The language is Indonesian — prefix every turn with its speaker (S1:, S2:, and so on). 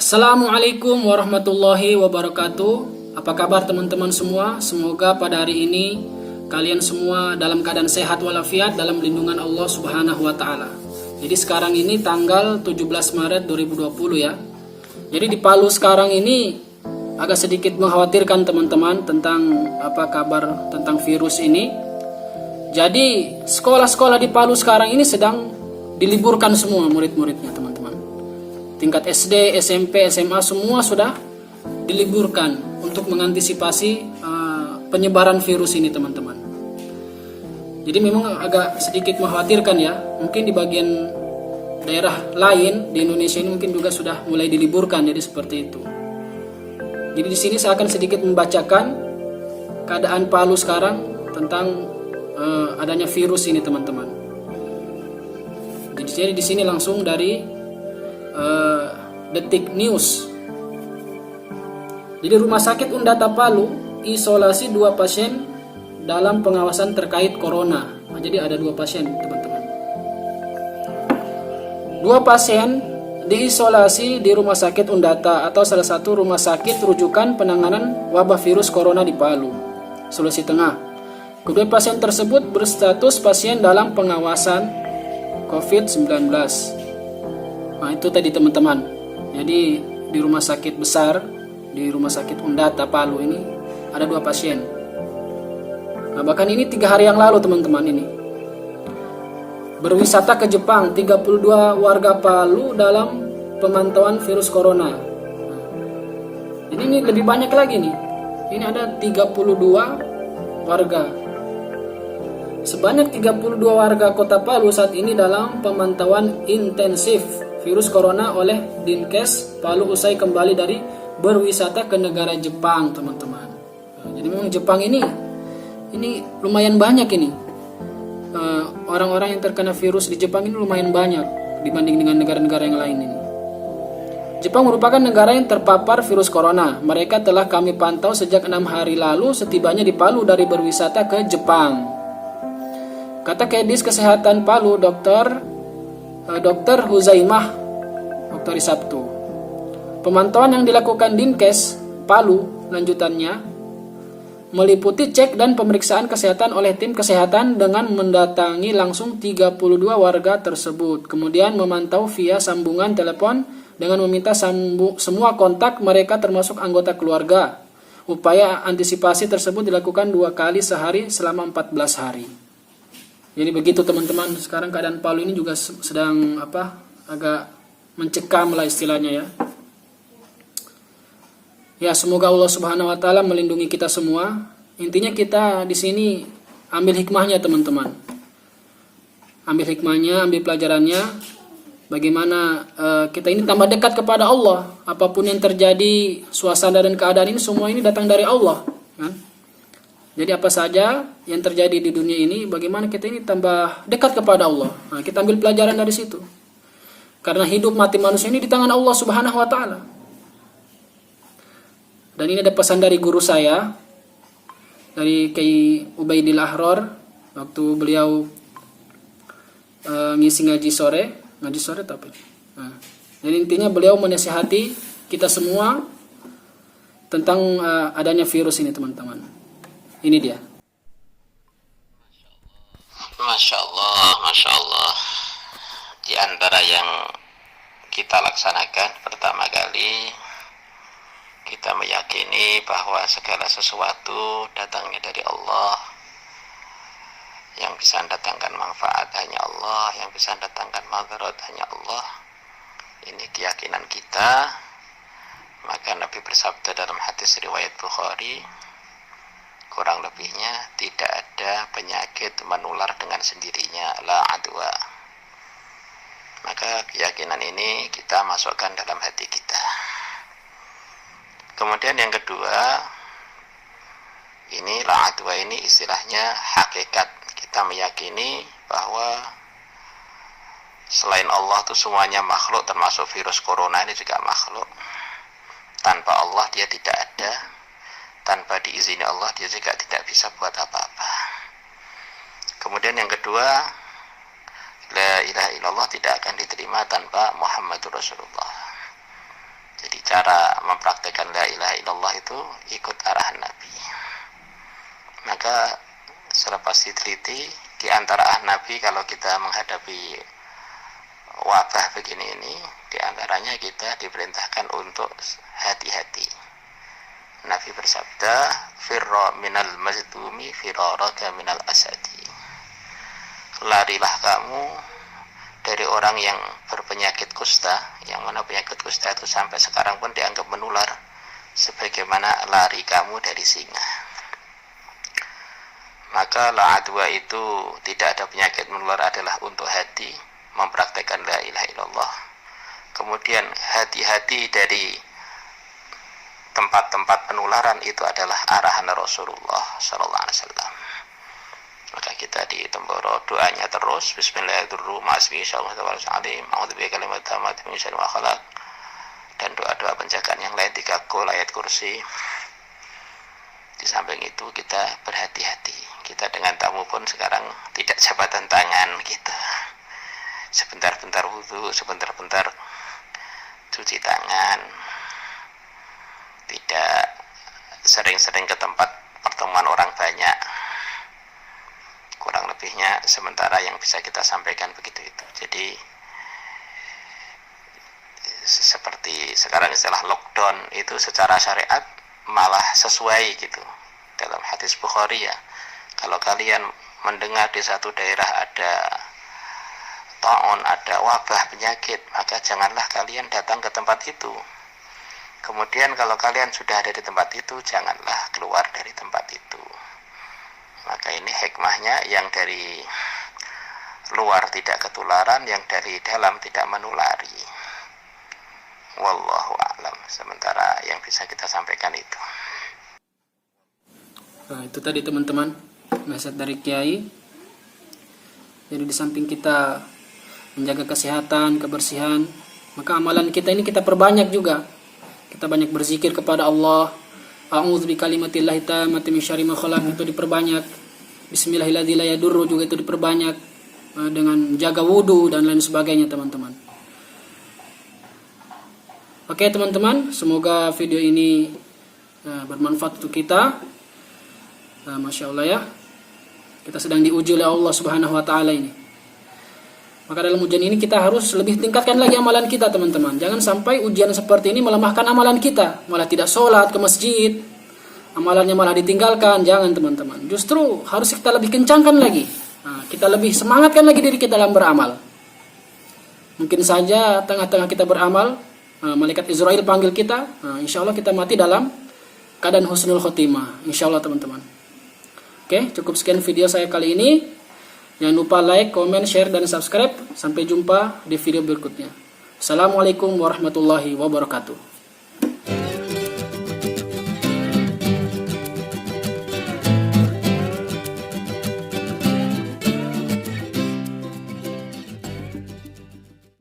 S1: Assalamualaikum warahmatullahi wabarakatuh. Apa kabar teman-teman semua? Semoga pada hari ini kalian semua dalam keadaan sehat walafiat dalam lindungan Allah Subhanahu wa taala. Jadi sekarang ini tanggal 17 Maret 2020 ya. Jadi di Palu sekarang ini agak sedikit mengkhawatirkan teman-teman tentang apa kabar tentang virus ini. Jadi sekolah-sekolah di Palu sekarang ini sedang diliburkan semua murid-muridnya teman-teman. Tingkat SD, SMP, SMA semua sudah diliburkan untuk mengantisipasi penyebaran virus ini teman-teman. Jadi memang agak sedikit mengkhawatirkan ya. Mungkin di bagian daerah lain di Indonesia ini mungkin juga sudah mulai diliburkan, jadi seperti itu. Jadi di sini saya akan sedikit membacakan keadaan Palu sekarang tentang adanya virus ini teman-teman. Jadi di sini langsung dari Detik News. Jadi Rumah Sakit Undata Palu isolasi 2 pasien dalam pengawasan terkait corona. Nah, jadi ada 2 pasien teman-teman. 2 pasien diisolasi di Rumah Sakit Undata atau salah satu rumah sakit rujukan penanganan wabah virus corona di Palu, Sulawesi Tengah. Kedua pasien tersebut berstatus pasien dalam pengawasan COVID-19. Nah itu tadi teman-teman. Jadi di rumah sakit besar, di Rumah Sakit Undata Palu ini ada 2 pasien. Nah bahkan ini 3 hari yang lalu teman-teman ini berwisata ke Jepang 32 warga Palu dalam pemantauan virus corona. Jadi ini lebih banyak lagi nih. Ini ada 32 warga. Sebanyak 32 warga kota Palu saat ini dalam pemantauan intensif virus corona oleh Dinkes Palu usai kembali dari berwisata ke negara Jepang teman-teman. Jadi memang Jepang ini lumayan banyak ini. Orang-orang yang terkena virus di Jepang ini lumayan banyak dibanding dengan negara-negara yang lain ini. Jepang merupakan negara yang terpapar virus corona. Mereka telah kami pantau sejak 6 hari lalu setibanya di Palu dari berwisata ke Jepang. Kata Kedis Kesehatan Palu, Dr. Huzaimah Oktori Sabtu. Pemantauan yang dilakukan Dinkes Palu lanjutannya meliputi cek dan pemeriksaan kesehatan oleh tim kesehatan dengan mendatangi langsung 32 warga tersebut. Kemudian memantau via sambungan telepon dengan meminta semua kontak mereka termasuk anggota keluarga. Upaya antisipasi tersebut dilakukan 2 kali sehari selama 14 hari. Jadi begitu teman-teman, sekarang keadaan Palu ini juga sedang agak mencekam lah istilahnya ya. Ya semoga Allah Subhanahu wa taala melindungi kita semua. Intinya kita di sini ambil hikmahnya teman-teman. Ambil hikmahnya, ambil pelajarannya. Bagaimana kita ini tambah dekat kepada Allah. Apapun yang terjadi, suasana dan keadaan ini semua ini datang dari Allah, kan? Jadi apa saja yang terjadi di dunia ini, bagaimana kita ini tambah dekat kepada Allah. Nah, kita ambil pelajaran dari situ. Karena hidup mati manusia ini di tangan Allah Subhanahu wa taala. Dan ini ada pesan dari guru saya, dari Kiai Ubaidil Ahror, waktu beliau ngisi ngaji sore tapi. Nah, jadi intinya beliau menasihati kita semua tentang adanya virus ini teman-teman. Ini dia.
S2: Masya Allah. Di antara yang kita laksanakan pertama kali, kita meyakini bahwa segala sesuatu datangnya dari Allah. Yang bisa mendatangkan manfaat hanya Allah, yang bisa mendatangkan madarat hanya Allah. Ini keyakinan kita. Maka Nabi bersabda dalam hadis riwayat Bukhari, kurang lebihnya tidak ada penyakit menular dengan sendirinya, la adwa. Maka keyakinan ini kita masukkan dalam hati kita. Kemudian yang kedua, ini la adwa ini istilahnya hakikat. Kita meyakini bahwa selain Allah itu semuanya makhluk, termasuk virus corona ini juga makhluk. Tanpa Allah dia tidak ada. Tanpa diizini Allah dia juga tidak bisa buat apa-apa. Kemudian yang kedua, la ilaha illallah tidak akan diterima tanpa Muhammadur Rasulullah. Jadi cara mempraktekkan la ilaha illallah itu ikut arahan Nabi. Maka selepas diteliti, di antara arahan Nabi kalau kita menghadapi wabah begini ini, di antaranya kita diperintahkan untuk hati-hati. Nabi bersabda, firra minal mazdumi firaraka minal asadi. Larilah kamu dari orang yang berpenyakit kusta, yang mana penyakit kusta itu sampai sekarang pun dianggap menular, sebagaimana lari kamu dari singa. Maka la adwa itu tidak ada penyakit menular adalah untuk hati, mempraktekkan la ilaha illallah. Kemudian hati-hati dari tempat-tempat penularan itu adalah arahan Rasulullah sallallahu alaihi wasallam. Maka kita di Temboro doanya terus, bismillahirrahmanirrahim, a'udzubillahi kalimat tamat min syarri ma khalaq, dan doa-doa penjagaan yang lain 3 kul ayat kursi. Di samping itu kita berhati-hati. Kita dengan tamu pun sekarang tidak jabatan tangan gitu. Sebentar-bentar wudu, sebentar-bentar cuci tangan. Tidak sering-sering ke tempat pertemuan orang banyak. Kurang lebihnya sementara yang bisa kita sampaikan begitu itu. Jadi seperti sekarang istilah lockdown itu secara syariat malah sesuai gitu. Dalam hadis Bukhari ya, kalau kalian mendengar di satu daerah ada ta'un, ada wabah penyakit, maka janganlah kalian datang ke tempat itu. Kemudian kalau kalian sudah ada di tempat itu, janganlah keluar dari tempat itu. Maka ini hikmahnya, yang dari luar tidak ketularan, yang dari dalam tidak menulari. Wallahu a'lam. Sementara yang bisa kita sampaikan itu.
S1: Nah, itu tadi teman-teman nasihat dari Kiai. Jadi di samping kita menjaga kesehatan, kebersihan, maka amalan kita ini kita perbanyak juga. Kita banyak berzikir kepada Allah. A'udzu bikalimatillahi tammati min syarri ma khalaq, itu diperbanyak. Bismillahirrahmanirrahim la yadurru juga itu diperbanyak, dengan jaga wudu dan lain sebagainya teman-teman. Oke teman-teman, semoga video ini bermanfaat untuk kita. Masya Allah ya, kita sedang diuji oleh Allah Subhanahu Wa Taala ini. Maka dalam ujian ini kita harus lebih tingkatkan lagi amalan kita teman-teman. Jangan sampai ujian seperti ini melemahkan amalan kita, malah tidak sholat ke masjid, amalannya malah ditinggalkan. Jangan teman-teman, justru harus kita lebih kencangkan lagi. Kita lebih semangatkan lagi diri kita dalam beramal. Mungkin saja tengah-tengah kita beramal, malaikat Israel panggil kita, insya Allah kita mati dalam keadaan husnul khotimah, insya Allah teman-teman. Oke, cukup sekian video saya kali ini. Jangan lupa like, comment, share, dan subscribe. Sampai jumpa di video berikutnya. Assalamualaikum warahmatullahi wabarakatuh.